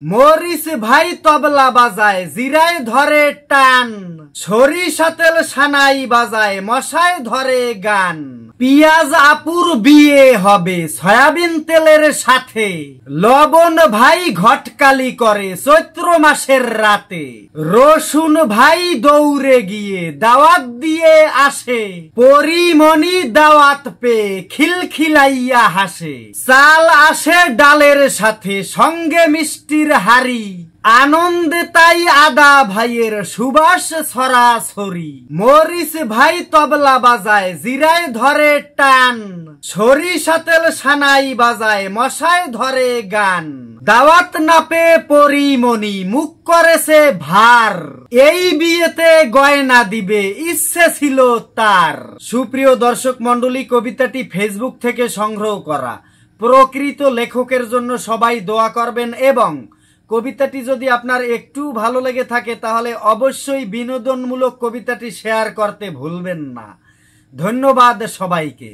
Morris ভাই তবলা বাজায়, জিরায় ধরে টান, সরিষা তেল সানাই বাজায়, মশায় ধরে গান। পিয়াজ আপুর বিয়ে হবে সয়াবিন তেলের সাথে, লবণ ভাই ঘটকালি করে চৈত্র মাসের রাতে, রসুন ভাই দৌড়ে গিয়ে দাওয়াত দিয়ে আসে, পরিমণি দাওয়াত পেয়ে খিলখিলাইয়া হাসে, চাল আসে ডালের সাথে সঙ্গে মিষ্টির হাড়ি, আনন্দে তাই আদা ভাইয়ের সুবাস ছড়াছড়ি। মরিস ভাই তবলা বাজায়, জিরায় ধরে টান, সরিষা তেল সানাই বাজায়, মশায় ধরে গান। দাওয়াত না পেয়ে পরিমণি মুখ করেছে ভার, এই বিয়েতে গয়না দিবে ইচ্ছে ছিল তার। সুপ্রিয় দর্শক মন্ডলী, কবিতাটি ফেসবুক থেকে সংগ্রহ করা। প্রকৃত লেখকের জন্য সবাই দোয়া করবেন এবং কবিতাটি যদি আপনার একটু ভালো লেগে থাকে তাহলে অবশ্যই বিনোদনমূলক কবিতাটি শেয়ার করতে ভুলবেন না। ধন্যবাদ সবাইকে।